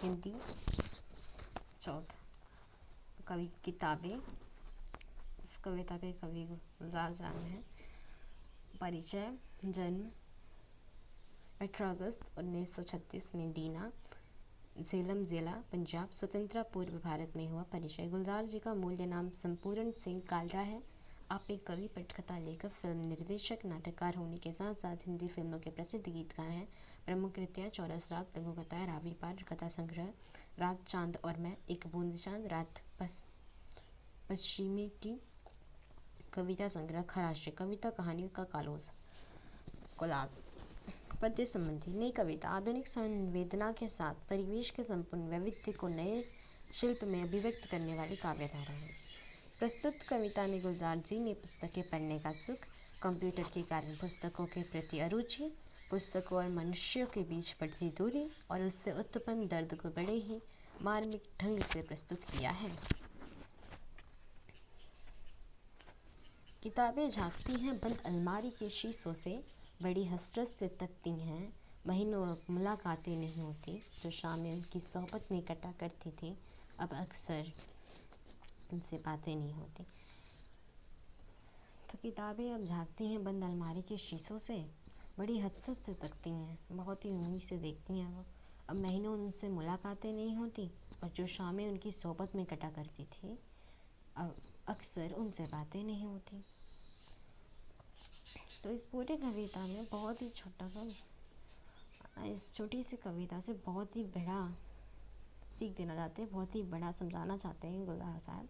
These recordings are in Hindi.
हिंदी। चौथा कवि किताबें। इस कविता के कवि गुलजार जान हैं। परिचय। जन्म 18 अगस्त 1936 में दीना, झेलम ज़िला, पंजाब, स्वतंत्रता पूर्व भारत में हुआ। परिचय। गुलजार जी का मूल्य नाम संपूर्ण सिंह कालरा है। आप एक कवि, पटकथा लेखक, फिल्म निर्देशक, नाटककार होने के साथ साथ हिंदी फिल्मों के प्रसिद्ध गीतकार हैं। प्रमुख कृतियाँ: चौरस राग, लघु कथाएँ, रावी पार, कथा संग्रह, रात चांद और मैं, एक बूंद चांद, रात पश्चिमी की, कविता संग्रह, खराशे, कविता कहानियों का कोलाज। पद्य संबंधी। नई कविता आधुनिक संवेदना के साथ परिवेश के संपूर्ण वैविध्य को नए शिल्प में अभिव्यक्त करने वाली काव्यधारा है। प्रस्तुत कविता में गुलजार जी ने पुस्तकें पढ़ने का सुख, कंप्यूटर के कारण पुस्तकों के प्रति अरुचि, पुस्तकों और मनुष्यों के बीच बढ़ती दूरी और उससे उत्पन्न दर्द को बड़े ही मार्मिक ढंग से प्रस्तुत किया है। किताबें झांकती हैं बंद अलमारी के शीशों से, बड़ी हसरत से तकती हैं, महीनों अब मुलाकातें नहीं होती, जो शामें उनकी सोहबत में कटा करती थी, अब अक्सर उनसे बातें नहीं होती। तो किताबें अब झांकती हैं बंद अलमारी के शीशों से, बड़ी हसरत से तकती हैं, बहुत ही उम्मीद से देखती हैं वो, अब महीनों उनसे मुलाकातें नहीं होती, और जो शामें उनकी सोहबत में कटा करती थी, अब अक्सर उनसे बातें नहीं होती। तो इस पूरी कविता में बहुत ही छोटा सा, इस छोटी सी कविता से बहुत ही बड़ा सीख देना चाहते हैं, बहुत ही बड़ा समझाना चाहते हैं गुलजार साहब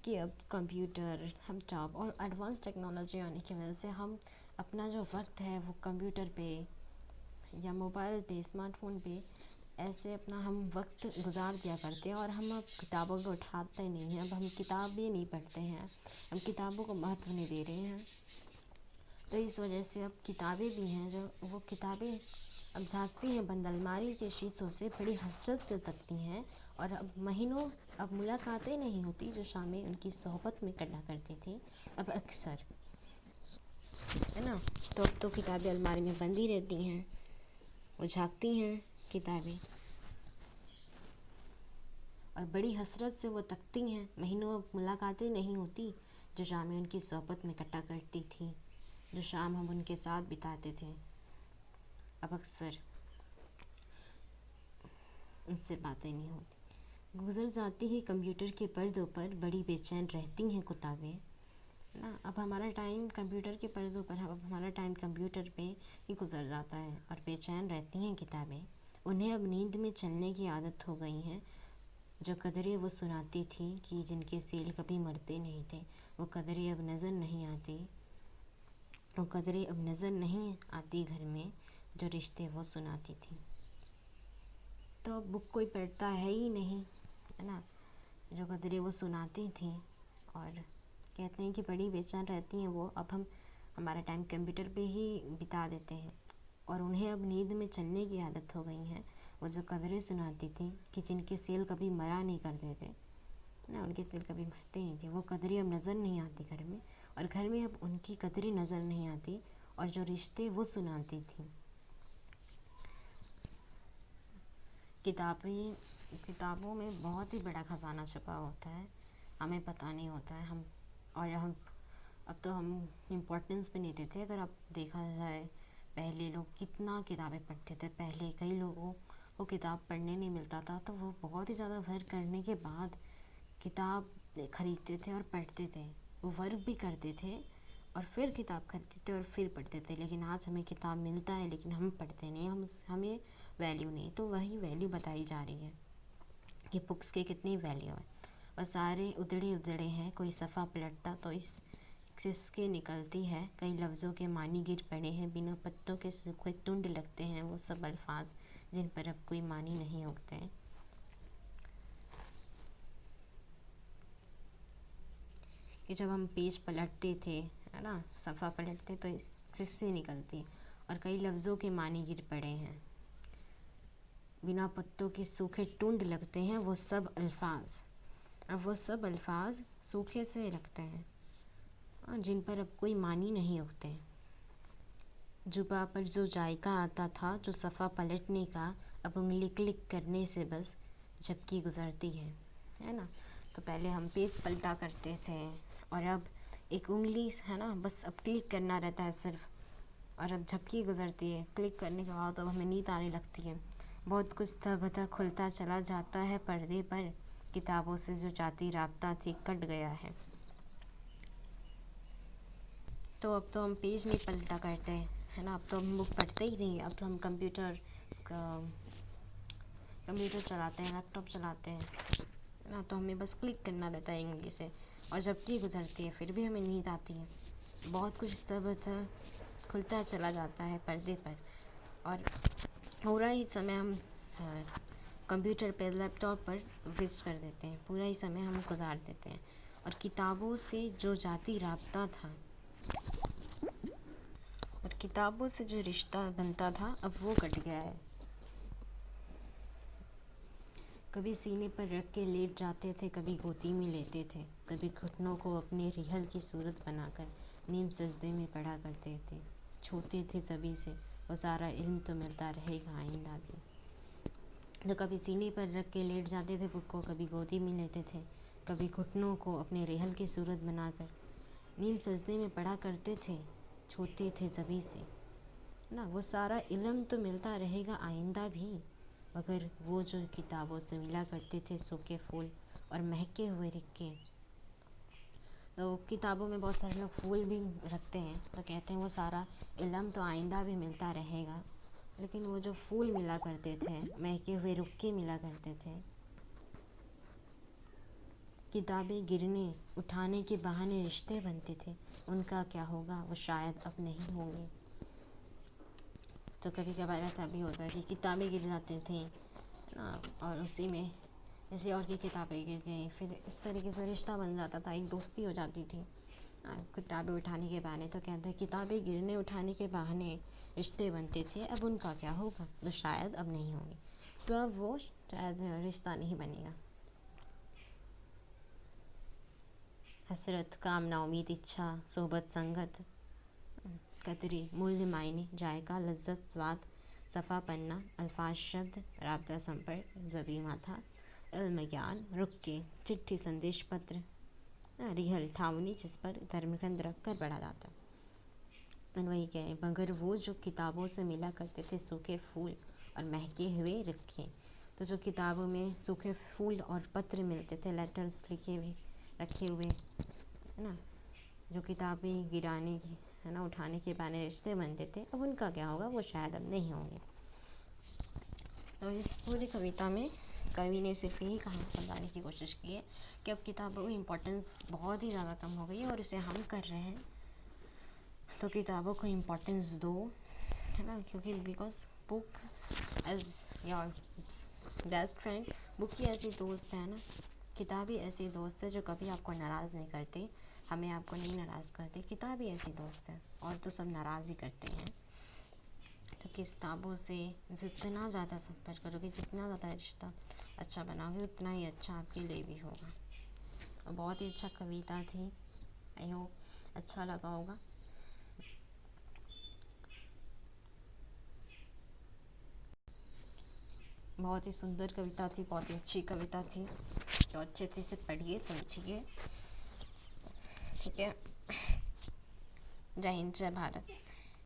कि अब कंप्यूटर, लैपटॉप और एडवांस टेक्नोलॉजी आने की वजह से हम अपना जो वक्त है वो कंप्यूटर पे या मोबाइल पे, स्मार्टफोन पे ऐसे अपना हम वक्त गुजार दिया करते हैं, और हम अब किताबों को उठाते नहीं हैं। अब हम किताबें नहीं पढ़ते हैं, हम किताबों को महत्व नहीं दे रहे हैं। तो इस वजह से अब किताबें भी हैं जो वो किताबें अब झांकती हैं बंद अलमारी के शीशों से, बड़ी हसरत से तकती हैं, और अब महीनों अब मुलाकातें नहीं होती, जो शामें उनकी सोहबत में कटा करती थी, अब अक्सर, है ना। तो अब तो किताबें अलमारी में बंद ही रहती हैं, वो झांकती हैं किताबें, और बड़ी हसरत से वो तकती हैं, महीनों अब मुलाकातें नहीं होती, जो शामें उनकी सोहबत में कटा करती थी, जो शाम हम उनके साथ बिताते थे, अब अक्सर उनसे बातें नहीं होती। गुजर जाती है कंप्यूटर के पर्दों पर, बड़ी बेचैन रहती हैं किताबें ना। अब हमारा टाइम कंप्यूटर के पर्दों पर, अब हमारा टाइम कंप्यूटर पे ही गुजर जाता है, और बेचैन रहती हैं किताबें। उन्हें अब नींद में चलने की आदत हो गई है। जो कदरें वो सुनाती थी कि जिनके सील कभी मरते नहीं थे, वो कदरें अब नज़र नहीं आती, वो कदरें अब नज़र नहीं आती घर में, जो रिश्ते वो सुनाती थी। तो अब बुक कोई पढ़ता है ही नहीं, है ना। जो कदरें वो सुनाती थी, और कहते हैं कि बड़ी बेचैन रहती हैं वो, अब हम हमारा टाइम कंप्यूटर पे ही बिता देते हैं, और उन्हें अब नींद में चलने की आदत हो गई है। वो जो कदरें सुनाती थी कि जिनके सेल कभी मरा नहीं करते थे ना, उनके सेल कभी मरते नहीं थे, वो कदरें अब नज़र नहीं आती घर में, और घर में अब उनकी कदरें नज़र नहीं आती, और जो रिश्ते वो सुनाती थी। किताबों में बहुत ही बड़ा खजाना छुपा होता है, हमें पता नहीं होता है। हम अब तो हम इम्पोर्टेंस भी नहीं देते। अगर अब देखा जाए, पहले लोग कितना किताबें पढ़ते थे, पहले कई लोगों को किताब पढ़ने नहीं मिलता था, तो वो बहुत ही ज़्यादा वर्क करने के बाद किताब खरीदते थे और पढ़ते थे। वो वर्क भी करते थे और फिर किताब खरीदते थे और फिर पढ़ते थे। लेकिन आज हमें किताब मिलता है लेकिन हम पढ़ते नहीं, हमें वैल्यू नहीं। तो वही वैल्यू बताई जा रही है कि बुक्स की कितनी वैल्यू है, और सारे उधड़े उधड़े हैं, कोई सफ़ा पलटता तो इसके निकलती है, कई लफ्ज़ों के मानी गिर पड़े हैं, बिना पत्तों के सूखे टुंड लगते हैं वो सब अल्फाज, जिन पर अब कोई मानी नहीं उगते हैं। कि जब हम पेज पलटते थे, है ना, सफ़ा पलटते तो इससे निकलती, और कई लफ्ज़ों के मानी गिर पड़े हैं, बिना पत्तों के सूखे टुंड लगते हैं वो सब अल्फाज। अब वो सब अल्फाज सूखे से लगते हैं, जिन पर अब कोई मानी नहीं उगते। जुबा पर जो जायका आता था, जो सफ़ा पलटने का, अब उंगली क्लिक करने से बस झपकी गुजरती है ना। तो पहले हम पेज पलटा करते थे और अब एक उंगली है ना, बस अब क्लिक करना रहता है सिर्फ, और अब झपकी गुजरती है। क्लिक करने के बाद अब हमें नींद आने लगती है। बहुत कुछ तब खुलता चला जाता है पर्दे पर, किताबों से जो जाती राब्ता थी कट गया है। तो अब तो हम पेज नहीं पलटा करते है ना, अब तो हम बुक पढ़ते ही नहीं, अब तो हम कंप्यूटर चलाते हैं, लैपटॉप चलाते हैं है ना। तो हमें बस क्लिक करना रहता है उंगली से और झपकी गुजरती है, फिर भी हमें नींद आती है। बहुत कुछ तब खुलता चला जाता है पर्दे पर, और पूरा ही समय हम कंप्यूटर पर लैपटॉप पर वेस्ट कर देते हैं, पूरा ही समय हम गुजार देते हैं। और किताबों से जो जाती राब्ता था, और किताबों से जो रिश्ता बनता था, अब वो कट गया है। कभी सीने पर रख के लेट जाते थे, कभी गोदी में लेते थे, कभी घुटनों को अपने रिहल की सूरत बनाकर नीम सजदे में पढ़ा करते थे। छोटे थे सभी से, वो सारा इल्म तो मिलता रहेगा आइंदा भी। तो कभी सीने पर रख के लेट जाते थे बुक को, कभी गोदी में लेते थे, कभी घुटनों को अपने रिहल की सूरत बनाकर नीम सजदे में पढ़ा करते थे। छोटे थे सभी से ना, वो सारा इल्म तो मिलता रहेगा आइंदा भी, मगर वो जो किताबों से मिला करते थे सूखे फूल और महके हुए रिक्के। तो किताबों में बहुत सारे लोग फूल भी रखते हैं, तो कहते हैं वो सारा इल्म तो आइंदा भी मिलता रहेगा, लेकिन वो जो फूल मिला करते थे, महके हुए रुक्के मिला करते थे, किताबें गिरने उठाने के बहाने रिश्ते बनते थे, उनका क्या होगा, वो शायद अब नहीं होंगे। तो कभी कभार ऐसा भी होता है कि किताबें गिर जाती थी ना, और उसी में जैसे और की किताबें गिर गई, फिर इस तरीके से रिश्ता बन जाता था, एक दोस्ती हो जाती थी किताबें उठाने के बहाने। तो कहते हैं किताबें गिरने उठाने के बहाने रिश्ते बनते थे, अब उनका क्या होगा, तो शायद अब नहीं होंगे। तो अब वो शायद रिश्ता नहीं बनेगा। हसरत, कामना, उम्मीद, इच्छा, सोबत, संगत, कदरी, मूल्य, मायने, जायका, लज्जत, स्वाद, सफ़ा, पन्ना, अल्फाज, शब्द, राबता, संपर्क, जबी, माथा, इल्म, ज्ञान, रुक्के, चिट्ठी, संदेश पत्र, रिहल, ठावनी, जिस पर धर्मग्रंथ रख कर पढ़ा जाता। वही कहे, मगर वो जो किताबों से मिला करते थे सूखे फूल और महके हुए रिक्के, तो जो किताबों में सूखे फूल और पत्र मिलते थे, लेटर्स लिखे हुए रखे हुए है ना, जो किताबें गिराने की है ना उठाने के बहाने रिश्ते बनते थे, अब उनका क्या होगा, वो शायद अब नहीं होंगे। तो इस पूरी कविता में कवि ने सिर्फ यही कहानी समझाने की कोशिश की है कि अब किताबों की इम्पोर्टेंस बहुत ही ज़्यादा कम हो गई है, और इसे हम कर रहे हैं। तो किताबों को इम्पोर्टेंस दो है ना, क्योंकि because book is your best friend, book ही ऐसी दोस्त है ना, किताब ही ऐसी दोस्त है जो कभी आपको नाराज़ नहीं करती, हमें आपको नहीं नाराज़ करती, किताब ही ऐसी दोस्त है, और तो सब नाराज़ ही करते हैं। तो किताबों से जितना ज़्यादा संपर्क करोगे, जितना ज़्यादा रिश्ता अच्छा बनाओगे, उतना ही अच्छा आपके लिए भी होगा। और बहुत ही अच्छा कविता थी, आई होप अच्छा लगा होगा। बहुत ही सुंदर कविता थी, बहुत ही अच्छी कविता थी, तो अच्छे से इसे पढ़िए, समझिए, ठीक है। जय हिंद, जय भारत।